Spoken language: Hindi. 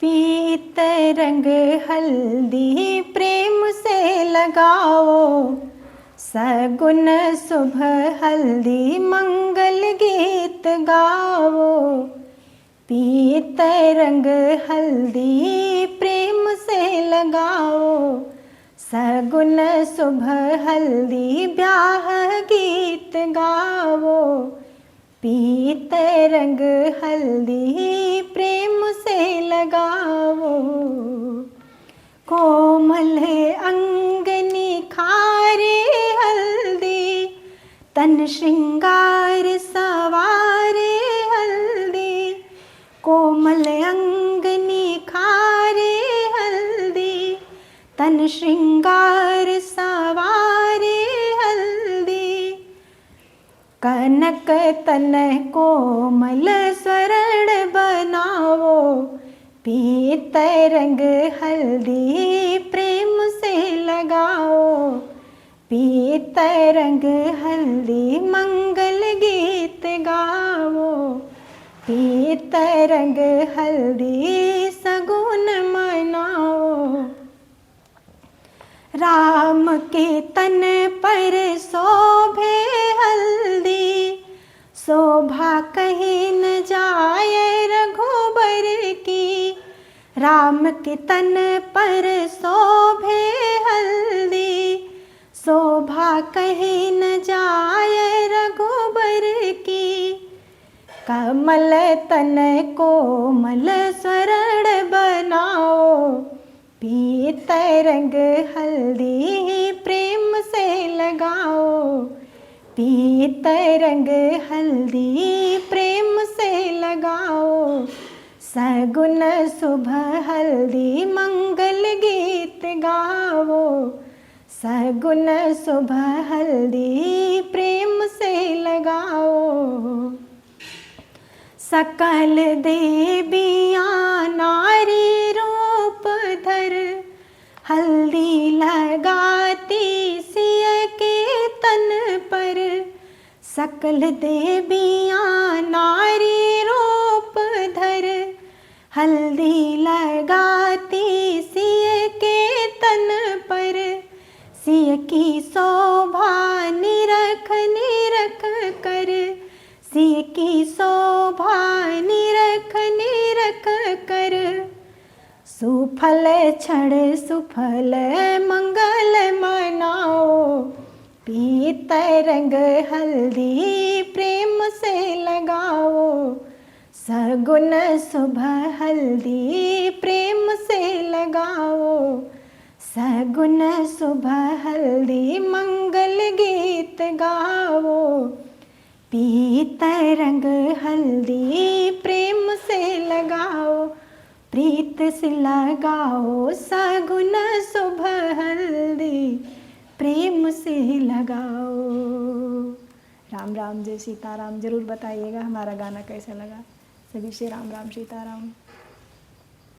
पीत रंग हल्दी प्रेम से लगाओ, सगुन शुभ हल्दी मंगल गीत गाओ। पीत रंग हल्दी प्रेम से लगाओ, सगुन शुभ हल्दी ब्याह गीत गाओ। पीत रंग हल्दी प्रेम से लगाओ। कोमल अंग निखारे हल्दी, तन श्रृंगार सवारे हल्दी। कोमल अंग निखारे हल्दी, तन श्रृंगार सवारे हल्दी। कनक तन कोमल स्वर्ण बनाओ, पीत रंग हल्दी प्रेम से लगाओ। पीत रंग हल्दी मंगल गीत गाओ। पीत रंग हल्दी सगुन मनाओ। राम के तन पर शोभे हल्दी, शोभा कहीं न जाए रघुबर की। राम के तन पर शोभे हल्दी, शोभा कहीं न जाए रघुबर की। कमल तन कोमल स्वर्ण बनाओ, पीत रंग हल्दी प्रेम से लगाओ। पीत रंग हल्दी प्रेम से लगाओ, सगुन शुभ हल्दी मंगल गीत गाओ। सगुन शुभ हल्दी प्रेम से लगाओ। सकल देवियाँ नारी रूप धर, हल्दी लगाती सिय के तन पर। सकल देवियाँ नारी रूप धर, हल्दी लगाती सिय के तन पर। सिय की शोभा निरख निरख कर, सिय की शोभा निरख निरख कर। सुफल क्षण सुफल मंगल मनाओ, पीत रंग हल्दी प्रेम से लगाओ। सगुन शुभ हल्दी प्रेम से लगाओ। सगुन शुभ हल्दी मंगल गीत गाओ। पीत रंग हल्दी प्रेम से लगाओ, प्रीत से लगाओ। सगुन शुभ हल्दी प्रेम से लगाओ। राम राम जय सीताराम। ज़रूर बताइएगा हमारा गाना कैसा लगा। सभी से राम राम सीताराम।